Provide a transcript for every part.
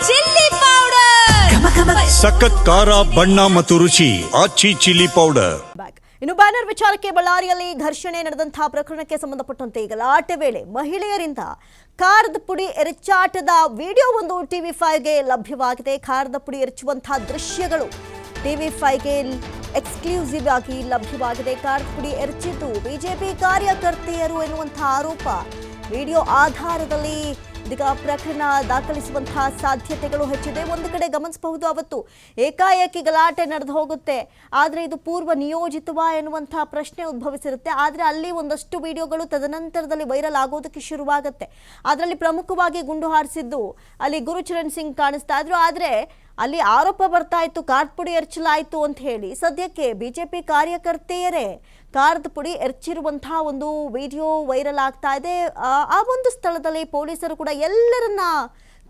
Chilli powder ಸಖತ್ ಖಾರ ಬಣ್ಣ ಮತ್ತು ರುಚಿ ಆಚಿ ಚಿಲ್ಲಿ ಪೌಡರ್. ಇನ್ನು ಬ್ಯಾನರ್ ವಿಚಾರಕ್ಕೆ ಬಳ್ಳಾರಿಯಲ್ಲಿ ಘರ್ಷಣೆ ನಡೆದಂತಹ ಪ್ರಕರಣಕ್ಕೆ ಸಂಬಂಧಪಟ್ಟಂತೆ ಗಲಾಟೆ ವೇಳೆ ಮಹಿಳೆಯರಿಂದ ಖಾರದ ಪುಡಿ ಎರಚಾಟದ ವಿಡಿಯೋ ಒಂದು TV5ಗೆ ಲಭ್ಯವಾಗಿದೆ. ಖಾರದ ಪುಡಿ ಎರಚುವಂತಹ ದೃಶ್ಯಗಳು TV5ಗೆ ಎಕ್ಸ್ಕ್ಲೂಸಿವ್ ಆಗಿ ಲಭ್ಯವಾಗಿದೆ. ಖಾರದ ಪುಡಿ ಎರಚಿದ್ದು ಬಿಜೆಪಿ ಕಾರ್ಯಕರ್ತೆಯರು ಎನ್ನುವಂತಹ ಆರೋಪ. ವಿಡಿಯೋ ಆಧಾರದಲ್ಲಿ ಇದೀಗ ಪ್ರಕರಣ ದಾಖಲಿಸುವಂತಹ ಸಾಧ್ಯತೆಗಳು ಹೆಚ್ಚಿದೆ. ಒಂದು ಕಡೆ ಗಮನಿಸಬಹುದು, ಅವತ್ತು ಏಕಾಏಕಿ ಗಲಾಟೆ ನಡೆದು ಹೋಗುತ್ತೆ, ಆದರೆ ಇದು ಪೂರ್ವ ನಿಯೋಜಿತವಾ ಎನ್ನುವಂತಹ ಪ್ರಶ್ನೆ ಉದ್ಭವಿಸಿರುತ್ತೆ. ಆದರೆ ಅಲ್ಲಿ ಒಂದಷ್ಟು ವಿಡಿಯೋಗಳು ತದನಂತರದಲ್ಲಿ ವೈರಲ್ ಆಗೋದಕ್ಕೆ ಶುರುವಾಗುತ್ತೆ. ಅದರಲ್ಲಿ ಪ್ರಮುಖವಾಗಿ ಗುಂಡು ಹಾರಿಸಿದ್ದು ಅಲ್ಲಿ ಗುರುಚರಣ್ ಸಿಂಗ್ ಕಾಣಿಸ್ತಾ ಇದ್ರು. ಆದರೆ ಅಲ್ಲಿ ಆರೋಪ ಬರ್ತಾ ಇತ್ತು ಖಾರದ ಪುಡಿ ಎರಚಲಾಯಿತು ಅಂತ ಹೇಳಿ. ಸದ್ಯಕ್ಕೆ ಬಿಜೆಪಿ ಕಾರ್ಯಕರ್ತೆಯರೇ ಖಾರದ ಪುಡಿ ಎರಚಿರುವಂತಹ ಒಂದು ವಿಡಿಯೋ ವೈರಲ್ ಆಗ್ತಾ ಇದೆ. ಆ ಒಂದು ಸ್ಥಳದಲ್ಲಿ ಪೊಲೀಸರು ಕೂಡ ಎಲ್ಲರನ್ನ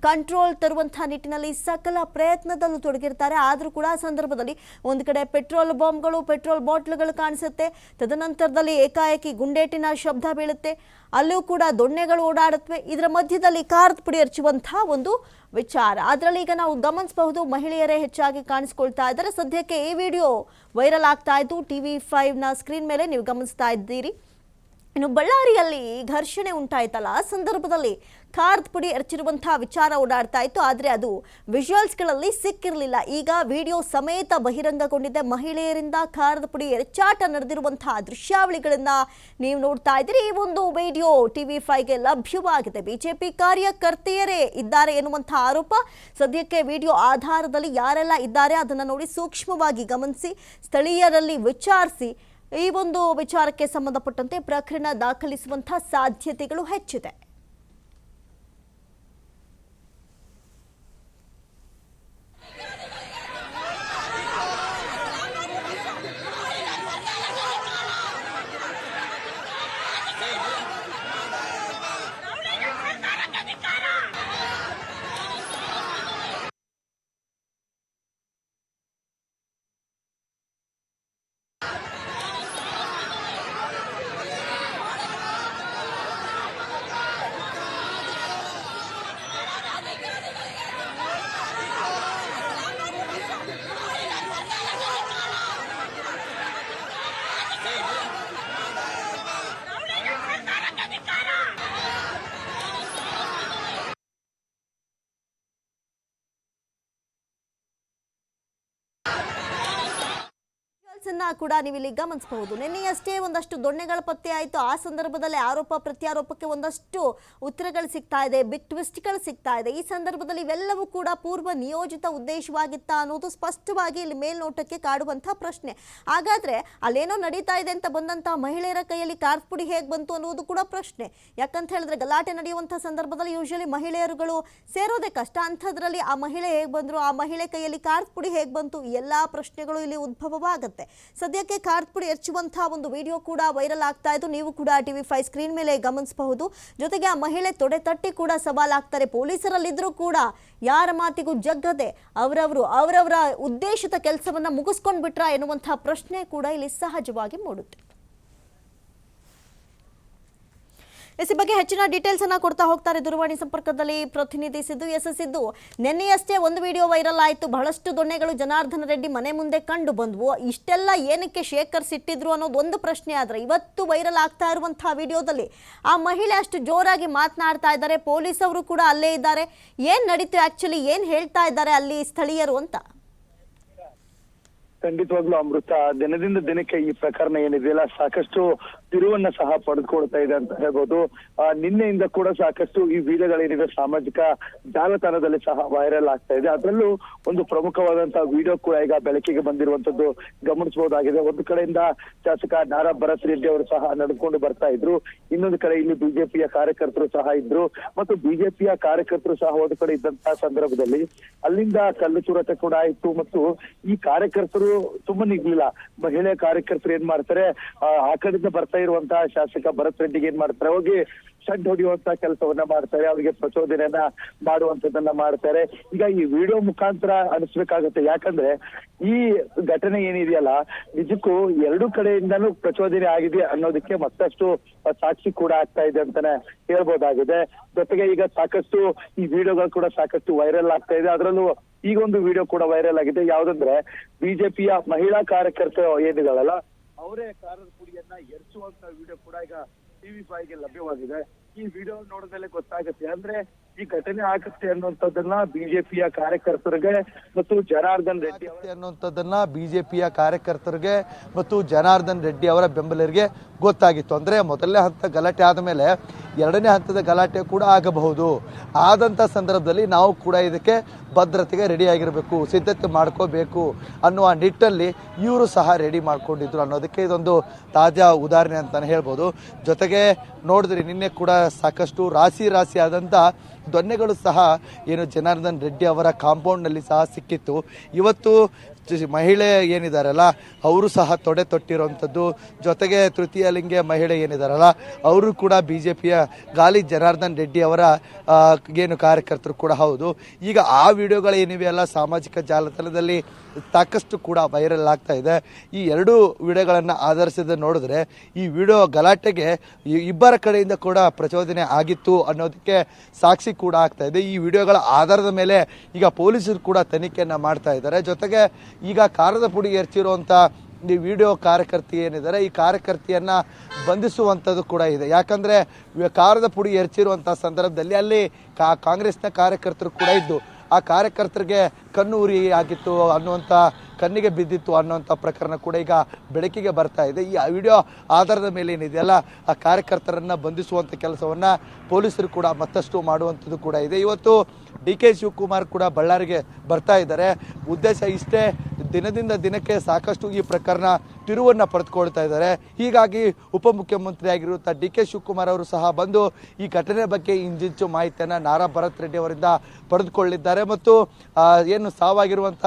ಕಂಟ್ರೋಲ್ ತರುವಂತಹ ನಿಟ್ಟಿನಲ್ಲಿ ಸಕಲ ಪ್ರಯತ್ನದಲ್ಲೂ ತೊಡಗಿರ್ತಾರೆ. ಆದರೂ ಕೂಡ ಆ ಸಂದರ್ಭದಲ್ಲಿ ಒಂದು ಕಡೆ ಪೆಟ್ರೋಲ್ ಬಾಂಬ್ಗಳು, ಪೆಟ್ರೋಲ್ ಬಾಟ್ಲ್ಗಳು ಕಾಣಿಸುತ್ತೆ. ತದನಂತರದಲ್ಲಿ ಏಕಾಏಕಿ ಗುಂಡೇಟಿನ ಶಬ್ದ ಬೀಳುತ್ತೆ. ಅಲ್ಲೂ ಕೂಡ ದೊಣ್ಣೆಗಳು ಓಡಾಡುತ್ತವೆ. ಇದರ ಮಧ್ಯದಲ್ಲಿ ಖಾರದ ಪುಡಿ ಎರಚುವಂತಹ ಒಂದು ವಿಚಾರ. ಅದರಲ್ಲಿ ಈಗ ನಾವು ಗಮನಿಸಬಹುದು, ಮಹಿಳೆಯರೇ ಹೆಚ್ಚಾಗಿ ಕಾಣಿಸ್ಕೊಳ್ತಾ ಇದ್ದಾರೆ. ಸದ್ಯಕ್ಕೆ ಈ ವಿಡಿಯೋ ವೈರಲ್ ಆಗ್ತಾ ಇದ್ದು TV5ನ ಸ್ಕ್ರೀನ್ ಮೇಲೆ ನೀವು ಗಮನಿಸ್ತಾ ಇದ್ದೀರಿ. ಇನ್ನು ಬಳ್ಳಾರಿಯಲ್ಲಿ ಘರ್ಷಣೆ ಉಂಟಾಯ್ತಲ್ಲ, ಆ ಸಂದರ್ಭದಲ್ಲಿ ಖಾರದ ಪುಡಿ ಎರಚಿರುವಂತಹ ವಿಚಾರ ಓಡಾಡ್ತಾ ಇತ್ತು. ಆದರೆ ಅದು ವಿಜುವಲ್ಸ್ಗಳಲ್ಲಿ ಸಿಕ್ಕಿರಲಿಲ್ಲ. ಈಗ ವಿಡಿಯೋ ಸಮೇತ ಬಹಿರಂಗಗೊಂಡಿದೆ. ಮಹಿಳೆಯರಿಂದ ಖಾರದ ಪುಡಿ ಎರಚಾಟ ನಡೆದಿರುವಂತಹ ದೃಶ್ಯಾವಳಿಗಳನ್ನ ನೀವು ನೋಡ್ತಾ ಇದ್ದೀರಿ. ಈ ಒಂದು ವಿಡಿಯೋ TV5ಗೆ ಲಭ್ಯವಾಗಿದೆ. ಬಿಜೆಪಿ ಕಾರ್ಯಕರ್ತೆಯರೇ ಇದ್ದಾರೆ ಎನ್ನುವಂತಹ ಆರೋಪ. ಸದ್ಯಕ್ಕೆ ವಿಡಿಯೋ ಆಧಾರದಲ್ಲಿ ಯಾರೆಲ್ಲ ಇದ್ದಾರೆ ಅದನ್ನು ನೋಡಿ ಸೂಕ್ಷ್ಮವಾಗಿ ಗಮನಿಸಿ, ಸ್ಥಳೀಯರಲ್ಲಿ ವಿಚಾರಿಸಿ ಈ ಒಂದು ವಿಚಾರಕ್ಕೆ ಸಂಬಂಧಪಟ್ಟಂತೆ ಪ್ರಕರಣ ದಾಖಲಿಸುವಂತಹ ಸಾಧ್ಯತೆಗಳು ಹೆಚ್ಚಿದೆ. ಕೂಡ ನೀವು ಇಲ್ಲಿ ಗಮನಿಸಬಹುದು. ನಿನ್ನೆಯಷ್ಟೇ ಒಂದಷ್ಟು ದೊಣ್ಣೆಗಳ ಪತ್ತೆ ಆಯಿತು. ಆ ಸಂದರ್ಭದಲ್ಲಿ ಆರೋಪ ಪ್ರತ್ಯಾರೋಪಕ್ಕೆ ಒಂದಷ್ಟು ಉತ್ತರಗಳು ಸಿಗ್ತಾ ಇದೆ, ಬಿಗ್ ಟ್ವಿಸ್ಟ್ಗಳು ಸಿಗ್ತಾ ಇದೆ. ಈ ಸಂದರ್ಭದಲ್ಲಿ ಇವೆಲ್ಲವೂ ಕೂಡ ಪೂರ್ವ ನಿಯೋಜಿತ ಉದ್ದೇಶವಾಗಿತ್ತಾ ಅನ್ನೋದು ಸ್ಪಷ್ಟವಾಗಿ ಇಲ್ಲಿ ಮೇಲ್ನೋಟಕ್ಕೆ ಕಾಡುವಂತಹ ಪ್ರಶ್ನೆ. ಹಾಗಾದ್ರೆ ಅಲ್ಲೇನೋ ನಡೀತಾ ಇದೆ ಅಂತ ಬಂದಂತಹ ಮಹಿಳೆಯರ ಕೈಯಲ್ಲಿ ಖಾರದ ಪುಡಿ ಹೇಗೆ ಬಂತು ಅನ್ನೋದು ಕೂಡ ಪ್ರಶ್ನೆ. ಯಾಕಂತ ಹೇಳಿದ್ರೆ ಗಲಾಟೆ ನಡೆಯುವಂತಹ ಸಂದರ್ಭದಲ್ಲಿ ಯೂಶಲಿ ಮಹಿಳೆಯರುಗಳು ಸೇರೋದೇ ಕಷ್ಟ. ಅಂಥದ್ರಲ್ಲಿ ಆ ಮಹಿಳೆ ಹೇಗೆ ಬಂದ್ರು, ಆ ಮಹಿಳೆ ಕೈಯಲ್ಲಿ ಖಾರದ ಪುಡಿ ಹೇಗೆ ಬಂತು, ಎಲ್ಲಾ ಪ್ರಶ್ನೆಗಳು ಇಲ್ಲಿ ಉದ್ಭವವಾಗುತ್ತೆ. ಸದ್ಯಕ್ಕೆ ಖಾರದ ಪುಡಿ ಎರಚುವಂತಹ ಒಂದು ವಿಡಿಯೋ ಕೂಡ ವೈರಲ್ ಆಗ್ತಾ ಇದ್ದು ನೀವು ಕೂಡ TV5 ಸ್ಕ್ರೀನ್ ಮೇಲೆ ಗಮನಿಸಬಹುದು. ಜೊತೆಗೆ ಆ ಮಹಿಳೆ ತೊಡೆ ತಟ್ಟಿ ಕೂಡ ಸವಾಲಾಗ್ತಾರೆ. ಪೊಲೀಸರಲ್ಲಿದ್ದರೂ ಕೂಡ ಯಾರ ಮಾತಿಗೂ ಜಗ್ಗದೆ ಅವರವರ ಉದ್ದೇಶಿತ ಕೆಲಸವನ್ನ ಮುಗಿಸ್ಕೊಂಡು ಬಿಟ್ರಾ ಎನ್ನುವಂತಹ ಪ್ರಶ್ನೆ ಕೂಡ ಇಲ್ಲಿ ಸಹಜವಾಗಿ ಮೂಡುತ್ತೆ. ಈ ಬಗ್ಗೆ ಹೆಚ್ಚಿನ ಡೀಟೇಲ್ಸ್ ಅನ್ನ ಕೊಡ್ತಾ ಹೋಗ್ತಾರೆ ದೂರವಾಣಿ ಸಂಪರ್ಕದಲ್ಲಿ ಪ್ರತಿನಿಧಿ ಸಿದ್ದು. ನಿನ್ನೆಯಷ್ಟೇ ಒಂದು ವಿಡಿಯೋ ವೈರಲ್ ಆಯಿತು. ಬಹಳಷ್ಟು ದೊಣ್ಣೆಗಳು ಜನಾರ್ದನ ರೆಡ್ಡಿ ಮನೆ ಮುಂದೆ ಕಂಡು ಬಂದ್ವು. ಇಷ್ಟೆಲ್ಲ ಏನಕ್ಕೆ ಶೇಖರಿಸಿಟ್ಟಿದ್ರು ಅನ್ನೋದು ಒಂದು ಪ್ರಶ್ನೆ. ಆದರೆ ಇವತ್ತು ವೈರಲ್ ಆಗ್ತಾ ಇರುವಂತಹ ವಿಡಿಯೋದಲ್ಲಿ ಆ ಮಹಿಳೆ ಅಷ್ಟು ಜೋರಾಗಿ ಮಾತನಾಡ್ತಾ ಇದ್ದಾರೆ. ಪೊಲೀಸರು ಕೂಡ ಅಲ್ಲೇ ಇದ್ದಾರೆ. ಏನ್ ನಡೀತು, ಆಕ್ಚುಲಿ ಏನ್ ಹೇಳ್ತಾ ಇದ್ದಾರೆ ಅಲ್ಲಿ ಸ್ಥಳೀಯರು ಅಂತ? ಖಂಡಿತವಾಗ್ಲೂ ಅಮೃತ, ದಿನದಿಂದ ದಿನಕ್ಕೆ ಈ ಪ್ರಕರಣ ಏನಿದೆಯಲ್ಲ ಸಾಕಷ್ಟು ತಿರುವನ್ನ ಸಹ ಪಡೆದುಕೊಳ್ತಾ ಇದೆ ಅಂತ ಹೇಳ್ಬೋದು. ನಿನ್ನೆಯಿಂದ ಕೂಡ ಸಾಕಷ್ಟು ಈ ವಿಡಿಯೋಗಳೇನಿದೆ ಸಾಮಾಜಿಕ ಜಾಲತಾಣದಲ್ಲಿ ಸಹ ವೈರಲ್ ಆಗ್ತಾ ಇದೆ. ಅದರಲ್ಲೂ ಒಂದು ಪ್ರಮುಖವಾದಂತಹ ವಿಡಿಯೋ ಕೂಡ ಈಗ ಬೆಳಕಿಗೆ ಬಂದಿರುವಂತದ್ದು ಗಮನಿಸಬಹುದಾಗಿದೆ. ಒಂದು ಕಡೆಯಿಂದ ಶಾಸಕ ನಾರಾ ಭರತ್ ರೆಡ್ಡಿ ಅವರು ಸಹ ನಡೆದುಕೊಂಡು ಬರ್ತಾ ಇದ್ರು, ಇನ್ನೊಂದು ಕಡೆ ಇಲ್ಲಿ ಬಿಜೆಪಿಯ ಕಾರ್ಯಕರ್ತರು ಸಹ ಇದ್ರು ಮತ್ತು ಬಿಜೆಪಿಯ ಕಾರ್ಯಕರ್ತರು ಸಹ ಒಂದು ಕಡೆ ಇದ್ದಂತಹ ಸಂದರ್ಭದಲ್ಲಿ ಅಲ್ಲಿಂದ ಕಲ್ಲು ತೂರಾಟ ಕೂಡ ಆಯ್ತು. ಮತ್ತು ಈ ಕಾರ್ಯಕರ್ತರು ಸುಮ್ಮನೆ ಇರ್ಲಿಲ್ಲ. ಮಹಿಳೆ ಕಾರ್ಯಕರ್ತರು ಏನ್ ಮಾಡ್ತಾರೆ, ಆ ಕಡೆಯಿಂದ ಬರ್ತಾ ಇರುವಂತಹ ಶಾಸಕ ಭರತ್ ರೆಡ್ಡಿಗೆ ಏನ್ ಮಾಡ್ತಾರೆ, ಹೋಗಿ ಸಡ್ ಹೊಡೆಯುವಂತ ಕೆಲಸವನ್ನ ಮಾಡ್ತಾರೆ, ಅವರಿಗೆ ಪ್ರಚೋದನೆಯನ್ನ ಮಾಡುವಂತದನ್ನ ಮಾಡ್ತಾರೆ. ಈಗ ಈ ವಿಡಿಯೋ ಮುಖಾಂತರ ಅನಿಸ್ಬೇಕಾಗತ್ತೆ, ಯಾಕಂದ್ರೆ ಈ ಘಟನೆ ಏನಿದೆಯಲ್ಲ ನಿಜಕ್ಕೂ ಎರಡು ಕಡೆಯಿಂದನೂ ಪ್ರಚೋದನೆ ಆಗಿದೆ ಅನ್ನೋದಕ್ಕೆ ಮತ್ತಷ್ಟು ಸಾಕ್ಷಿ ಕೂಡ ಆಗ್ತಾ ಇದೆ ಅಂತಾನೆ ಹೇಳ್ಬೋದಾಗಿದೆ. ಜೊತೆಗೆ ಈಗ ಸಾಕಷ್ಟು ಈ ವಿಡಿಯೋಗಳು ಕೂಡ ಸಾಕಷ್ಟು ವೈರಲ್ ಆಗ್ತಾ ಇದೆ. ಅದರಲ್ಲೂ ಈಗ ಒಂದು ವಿಡಿಯೋ ಕೂಡ ವೈರಲ್ ಆಗಿದೆ. ಯಾವ್ದಂದ್ರೆ ಬಿಜೆಪಿಯ ಮಹಿಳಾ ಕಾರ್ಯಕರ್ತರು ಏನಿದಾಳಲ್ಲ ಅವರೇ ಖಾರದ ಪುಡಿಯನ್ನ ಎರಚುವಂತ ವಿಡಿಯೋ ಕೂಡ ಈಗ TV5 ಗೆ ಲಭ್ಯವಾಗಿದೆ. ಈ ವಿಡಿಯೋ ನೋಡಿದ್ಮೇಲೆ ಗೊತ್ತಾಗುತ್ತೆ, ಅಂದ್ರೆ ಈ ಘಟನೆ ಆಗುತ್ತೆ ಅನ್ನುವಂಥದ್ದನ್ನ ಬಿಜೆಪಿಯ ಕಾರ್ಯಕರ್ತರಿಗೆ ಮತ್ತು ಜನಾರ್ದನ್ ರೆಡ್ಡಿ ಅನ್ನುವಂಥದ್ದನ್ನ ಬಿಜೆಪಿಯ ಕಾರ್ಯಕರ್ತರಿಗೆ ಮತ್ತು ಜನಾರ್ದನ್ ರೆಡ್ಡಿ ಅವರ ಬೆಂಬಲಿಗರಿಗೆ ಗೊತ್ತಾಗಿತ್ತು. ಅಂದ್ರೆ ಮೊದಲನೇ ಹಂತ ಗಲಾಟೆ ಆದ ಮೇಲೆ ಎರಡನೇ ಹಂತದ ಗಲಾಟೆ ಕೂಡ ಆಗಬಹುದು. ಆದಂತ ಸಂದರ್ಭದಲ್ಲಿ ನಾವು ಕೂಡ ಇದಕ್ಕೆ ಭದ್ರತೆಗೆ ರೆಡಿ ಆಗಿರಬೇಕು, ಸಿದ್ಧತೆ ಮಾಡ್ಕೋಬೇಕು ಅನ್ನುವ ನಿಟ್ಟಲ್ಲಿ ಇವರು ಸಹ ರೆಡಿ ಮಾಡ್ಕೊಂಡಿದ್ರು ಅನ್ನೋದಕ್ಕೆ ಇದೊಂದು ತಾಜಾ ಉದಾಹರಣೆ ಅಂತಾನೆ ಹೇಳ್ಬೋದು. ಜೊತೆಗೆ ನೋಡಿದ್ರಿ ನಿನ್ನೆ ಕೂಡ ಸಾಕಷ್ಟು ರಾಶಿ ಆದಂತ ದೊನ್ನೆಗಳು ಸಹ ಏನು ಜನಾರ್ದನ್ ರೆಡ್ಡಿ ಅವರ ಕಾಂಪೌಂಡ್ ನಲ್ಲಿ ಸಹ ಸಿಕ್ಕಿತ್ತು. ಇವತ್ತು ಮಹಿಳೆ ಏನಿದಾರಲ್ಲ ಅವರು ಸಹ ತೊಡೆ ತೊಟ್ಟಿರುವಂಥದ್ದು, ಜೊತೆಗೆ ತೃತೀಯ ಲಿಂಗ ಮಹಿಳೆ ಏನಿದಾರಲ್ಲ ಅವರು ಕೂಡ ಬಿಜೆಪಿಯ ಗಾಲಿ ಜನಾರ್ದನ್ ರೆಡ್ಡಿ ಅವರ ಏನು ಕಾರ್ಯಕರ್ತರು ಕೂಡ ಹೌದು. ಈಗ ಆ ವಿಡಿಯೋಗಳು ಏನಿವೆಯಲ್ಲ ಸಾಮಾಜಿಕ ಜಾಲತಾಣದಲ್ಲಿ ಸಾಕಷ್ಟು ಕೂಡ ವೈರಲ್ ಆಗ್ತಾ ಇದೆ. ಈ ಎರಡು ವಿಡಿಯೋಗಳನ್ನು ಆಧರಿಸಿದ ನೋಡಿದ್ರೆ ಈ ವಿಡಿಯೋ ಗಲಾಟೆಗೆ ಇಬ್ಬರ ಕಡೆಯಿಂದ ಕೂಡ ಪ್ರಚೋದನೆ ಆಗಿತ್ತು ಅನ್ನೋದಕ್ಕೆ ಸಾಕ್ಷಿ ಕೂಡ ಆಗ್ತಾ ಇದೆ. ಈ ವಿಡಿಯೋಗಳ ಆಧಾರದ ಮೇಲೆ ಈಗ ಪೊಲೀಸರು ಕೂಡ ತನಿಖೆಯನ್ನ ಮಾಡ್ತಾ ಇದ್ದಾರೆ. ಜೊತೆಗೆ ಈಗ ಖಾರದ ಪುಡಿ ಎರಚಿರುವಂತ ಈ ವಿಡಿಯೋ ಕಾರ್ಯಕರ್ತಿ ಏನಿದ್ದಾರೆ ಈ ಕಾರ್ಯಕರ್ತಿಯನ್ನ ಬಂಧಿಸುವಂಥದ್ದು ಕೂಡ ಇದೆ. ಯಾಕಂದ್ರೆ ಖಾರದ ಪುಡಿ ಎರಚಿರುವಂತಹ ಸಂದರ್ಭದಲ್ಲಿ ಅಲ್ಲಿ ಕಾಂಗ್ರೆಸ್ನ ಕಾರ್ಯಕರ್ತರು ಕೂಡ ಇದ್ದು ಆ ಕಾರ್ಯಕರ್ತರಿಗೆ ಕಣ್ಣು ಉರಿ ಆಗಿತ್ತು ಅನ್ನುವಂಥ ಕಣ್ಣಿಗೆ ಬಿದ್ದಿತ್ತು ಅನ್ನುವಂಥ ಪ್ರಕರಣ ಕೂಡ ಈಗ ಬೆಳಕಿಗೆ ಬರ್ತಾ ಇದೆ. ಈ ವಿಡಿಯೋ ಆಧಾರದ ಮೇಲೆ ಏನಿದೆಯಲ್ಲ ಆ ಕಾರ್ಯಕರ್ತರನ್ನ ಬಂಧಿಸುವಂಥ ಕೆಲಸವನ್ನ ಪೊಲೀಸರು ಕೂಡ ಮತ್ತಷ್ಟು ಮಾಡುವಂಥದ್ದು ಕೂಡ ಇದೆ. ಇವತ್ತು DK ಶಿವಕುಮಾರ್ ಕೂಡ ಬಳ್ಳಾರಿಗೆ ಬರ್ತಾ ಇದ್ದಾರೆ. ಉದ್ದೇಶ ಇಷ್ಟೇ, ದಿನದಿಂದ ದಿನಕ್ಕೆ ಸಾಕಷ್ಟು ಈ ಪ್ರಕರಣ ತಿರುವನ್ನ ಪಡೆದುಕೊಳ್ತಾ ಇದ್ದಾರೆ. ಹೀಗಾಗಿ ಉಪಮುಖ್ಯಮಂತ್ರಿ ಆಗಿರುವಂಥ DK ಶಿವಕುಮಾರ್ ಅವರು ಸಹ ಬಂದು ಈ ಘಟನೆ ಬಗ್ಗೆ ಇಂಚಿಂಚು ಮಾಹಿತಿಯನ್ನ ನಾರಾ ಭರತ್ ರೆಡ್ಡಿ ಅವರಿಂದ ಪಡೆದುಕೊಳ್ಳಿದ್ದಾರೆ. ಮತ್ತು ಏನು ಸಾವಾಗಿರುವಂಥ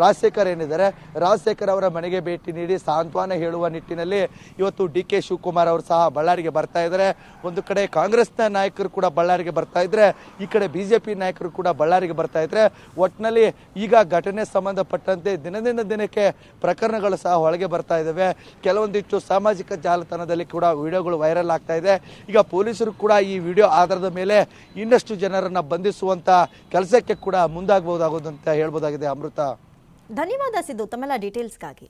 ರಾಜಶೇಖರ್ ಏನಿದ್ದಾರೆ ರಾಜಶೇಖರ್ ಅವರ ಮನೆಗೆ ಭೇಟಿ ನೀಡಿ ಸಾಂತ್ವನ ಹೇಳುವ ನಿಟ್ಟಿನಲ್ಲಿ ಇವತ್ತು DK ಶಿವಕುಮಾರ್ ಅವರು ಸಹ ಬಳ್ಳಾರಿಗೆ ಬರ್ತಾ ಇದ್ದಾರೆ. ಒಂದು ಕಡೆ ಕಾಂಗ್ರೆಸ್ನ ನಾಯಕರು ಕೂಡ ಬಳ್ಳಾರಿಗೆ ಬರ್ತಾ ಇದ್ರೆ, ಈ ಕಡೆ ಬಿಜೆಪಿ ನಾಯಕರು ಕೂಡ ಬಳ್ಳಾರಿಗೆ ಬರ್ತಾ ಇದ್ರೆ, ಒಟ್ಟಿನಲ್ಲಿ ಈಗ ಘಟನೆ ಸಂಬಂಧಪಟ್ಟಂತೆ ದಿನದಿಂದ ದಿನಕ್ಕೆ ಪ್ರಕರಣಗಳು ಸಹ ಒಳಗೆ ಬರ್ತಾ ಇದ್ದಾವೆ. ಕೆಲವೊಂದಿಷ್ಟು ಸಾಮಾಜಿಕ ಜಾಲತಾಣದಲ್ಲಿ ಕೂಡ ವಿಡಿಯೋಗಳು ವೈರಲ್ ಆಗ್ತಾ ಇದೆ. ಈಗ ಪೊಲೀಸರು ಕೂಡ ಈ ವಿಡಿಯೋ ಆಧಾರದ ಮೇಲೆ ಇನ್ನಷ್ಟು ಜನರನ್ನ ಬಂಧಿಸುವಂತ ಕೆಲಸಕ್ಕೆ ಕೂಡ ಮುಂದಾಗಬಹುದಾಗುವುದು ಅಂತ ಹೇಳ್ಬೋದಾಗಿದೆ. ಅಮೃತ, ಧನ್ಯವಾದ ಸಿದ್ದು ತಮ್ಮೆಲ್ಲ ಡೀಟೇಲ್ಸ್ಗಾಗಿ.